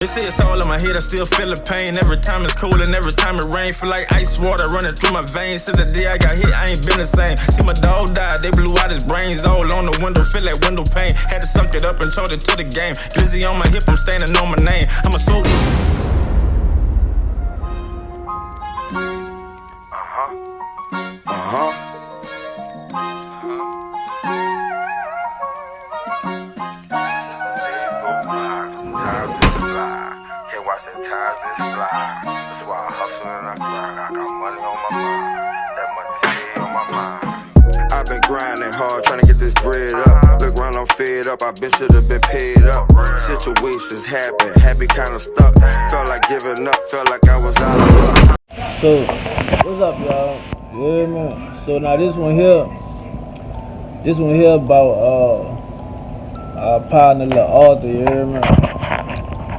They say it's all in my head, I still feel the pain. Every time it's cold and every time it rain, feel like ice water running through my veins. Since the day I got hit, I ain't been the same. See my dog die, they blew out his brains all on the window, feel like window pane. Had to suck it up and told it to the game. Glizzy on my hip, I'm standing on my name. I'm a soldier. Sometimes it's fly. That's why I hustle and I grind. I got money on my mind. That money stay on my mind. I've been grinding hard, trying to get this bread up. Look around, I'm fed up. I been should've been paid up. Situations happen, happy kinda stuck. Felt like giving up, felt like I was out of luck. So, what's up, y'all? Yeah, man. So now this one here about our partner Lil Arthur. Yeah, man.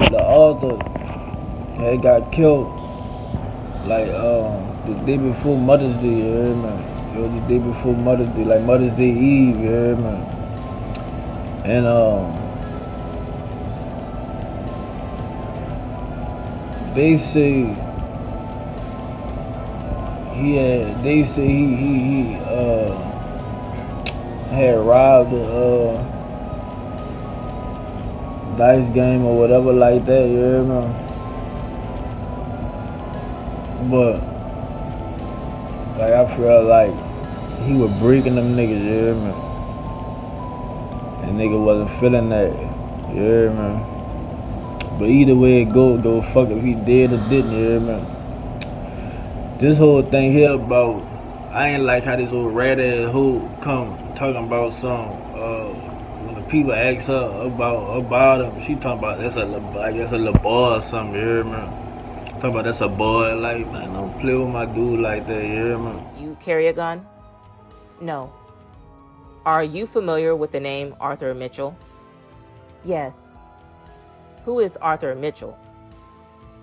Lil Arthur had got killed like the day before Mother's Day. Yeah, man. It was the day before Mother's Day, like Mother's Day Eve. Yeah, man. And they say he had robbed a dice game or whatever like that, yeah, man. But like I feel like he was breaking them niggas, yeah, man. And nigga wasn't feeling that, yeah, man. But either way it go fuck if he did or didn't, yeah, man. This whole thing here about, I ain't like how this old rat ass hoe come talking about some, when the people ask her about him, she talking about I guess a little boy or something, you hear me? Talking about that's a boy, like, man, don't play with my dude like that, you hear me? You carry a gun? No. Are you familiar with the name Arthur Mitchell? Yes. Who is Arthur Mitchell?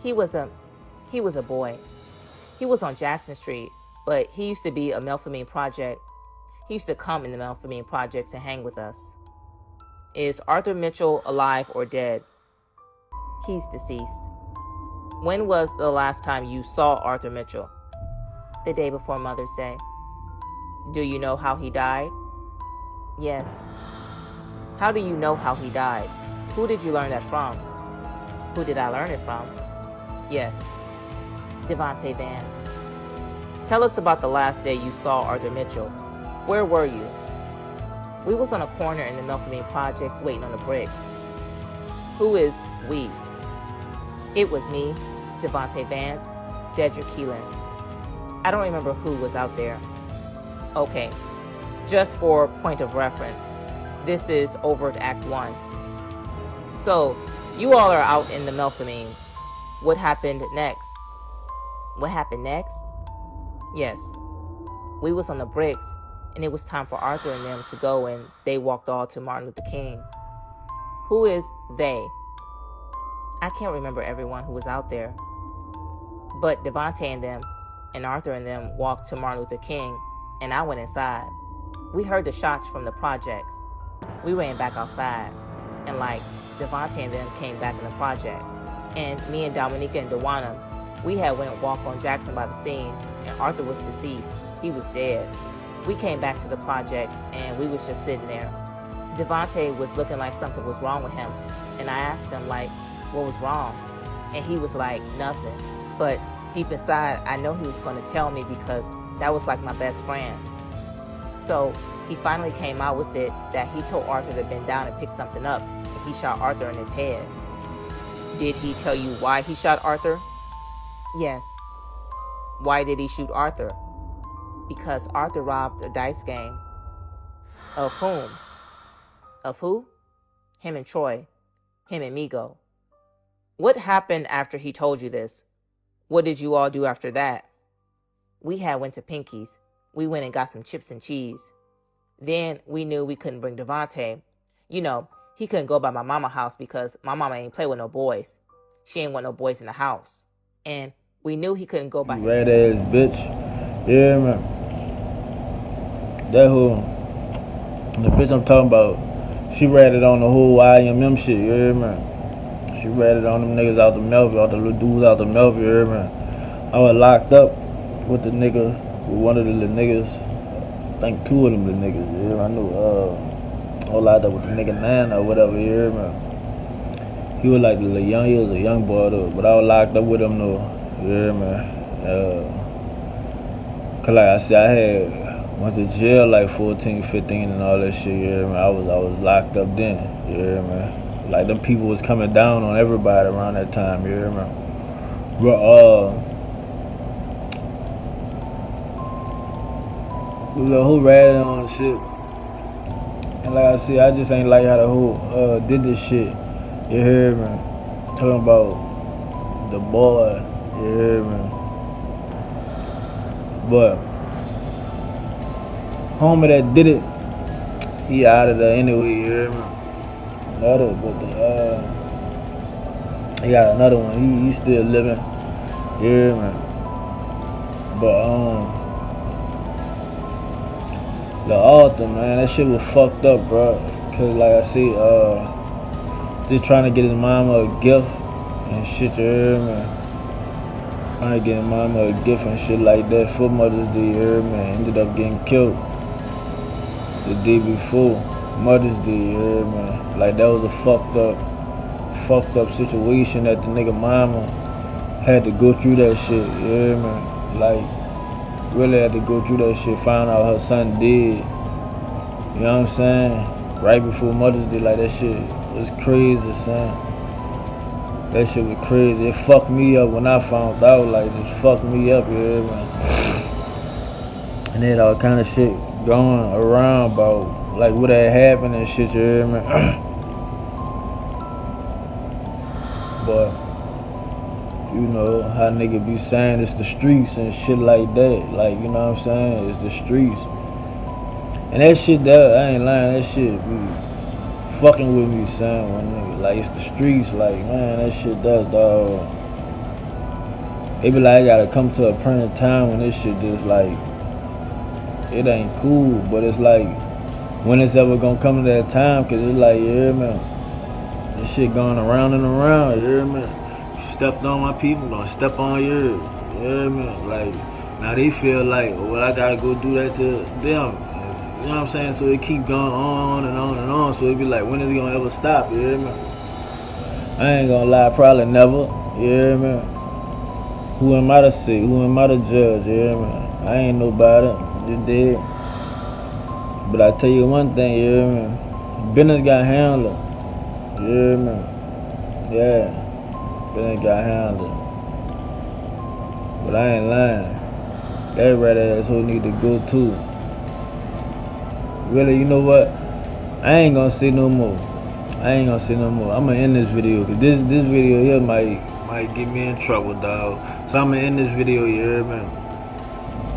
He was a boy. He was on Jackson Street, but he used to be a Melphamine Project. He used to come in the Melphamine Projects and hang with us. Is Arthur Mitchell alive or dead? He's deceased. When was the last time you saw Arthur Mitchell? The day before Mother's Day. Do you know how he died? Yes. How do you know how he died? Who did you learn that from? Who did I learn it from? Yes. Devontae Vance. Tell us about the last day you saw Arthur Mitchell. Where were you? We was on a corner in the Melphamine Projects waiting on the bricks. Who is we? It was me, Devontae Vance, Dedrick Keelan. I don't remember who was out there. Okay, just for point of reference, this is Overt Act 1. So, you all are out in the Melphamine. What happened next? What happened next? Yes. We was on the bricks, and it was time for Arthur and them to go, and they walked all to Martin Luther King. Who is they? I can't remember everyone who was out there. But Devontae and them, and Arthur and them walked to Martin Luther King, and I went inside. We heard the shots from the projects. We ran back outside, and like, Devontae and them came back in the project. And me and Dominica and Dewana, we had went walk on Jackson by the scene, and Arthur was deceased. He was dead. We came back to the project, and we was just sitting there. Devontae was looking like something was wrong with him, and I asked him, like, what was wrong? And he was like, nothing. But deep inside, I know he was going to tell me because that was like my best friend. So he finally came out with it that he told Arthur to bend down and pick something up, and he shot Arthur in his head. Did he tell you why he shot Arthur? Yes. Why did he shoot Arthur? Because Arthur robbed a dice game. Of whom? Of who? Him and Troy. Him and Migo. What happened after he told you this? What did you all do after that? We had went to Pinky's. We went and got some chips and cheese. Then we knew we couldn't bring Devontae. You know, he couldn't go by my mama house because my mama ain't play with no boys. She ain't want no boys in the house. And we knew he couldn't go by his red ass bitch. Yeah, man. That who the bitch I'm talking about, she ratted on the whole IMM shit, yeah, man. She ratted on them niggas out the Melville, out the little dudes out the Melville, you hear me? I was locked up with the nigga, with one of the little niggas. I think two of them little niggas, you hear me? I knew, I was locked up with the nigga Nine or whatever, you hear me? He was like he was a young boy though, but I was locked up with him though, you hear me? Cause like I said, went to jail like 14, 15 and all that shit, you hear me? I was locked up then, you hear me? Like them people was coming down on everybody around that time, you hear me? But the whole ratted on the shit. And like I said, I just ain't like how the whole did this shit. You hear me? Talking about the boy, you hear me? But homie that did it, he out of there anyway, you hear me? He got another one. He still living, you hear me? But Lil Arthur, man, that shit was fucked up, bro. Cause like I said, just trying to get his mama a gift and shit, you hear me? Trying to get his mama a gift and shit like that for Mother's Day, you hear me? Ended up getting killed the day before Mother's Day, you hear me? Like that was a fucked up situation that the nigga mama had to go through that shit, you hear me? Like really had to go through that shit, found out her son dead, you know what I'm saying? Right before Mother's Day, like that shit was crazy, son. That shit was crazy. It fucked me up when I found out, like it fucked me up, you hear me? And then all kind of shit going around about like what had happened and shit, you hear me? But you know how nigga be saying it's the streets and shit like that. Like, you know what I'm saying? It's the streets. And that shit there, I ain't lying, that shit be fucking with me, son, when nigga, like it's the streets, like man, that shit does, dog. It be like I gotta come to a point in time when this shit just like, it ain't cool, but it's like, when it's ever gonna come to that time, cause it's like, you hear me? This shit going around and around, you hear me? Stepped on my people, gonna step on yours, you hear me? Like, now they feel like, well, I gotta go do that to them. You know what I'm saying? So it keep going on and on and on. So it be like, when is it gonna ever stop? You hear me? I ain't gonna lie, probably never. You hear me? Who am I to say? Who am I to judge? You hear me? I ain't nobody. Just dead. But I tell you one thing, you hear me? Business got handled. You hear me? Yeah. Business got handled. But I ain't lying. That rat asshole need to go too. Really, you know what? I ain't gonna say no more. I'm gonna end this video, cause this video here might get me in trouble, dog. So I'm gonna end this video, you hear me?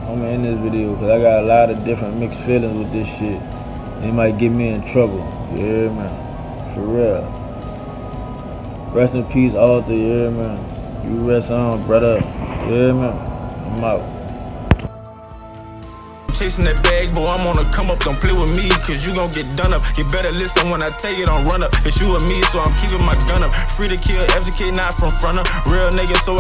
I'm gonna end this video, cause I got a lot of different mixed feelings with this shit. It might get me in trouble, you hear me? For real. Rest in peace, Arthur, you hear me? You rest on, brother, you hear me? I'm out. Chasing that bag, boy, I'm on a come up, don't play with me, cause you gon' get done up. You better listen when I tell you, don't run up. It's you and me, so I'm keeping my gun up. Free to kill, FGK, not from front up. Real nigga, so I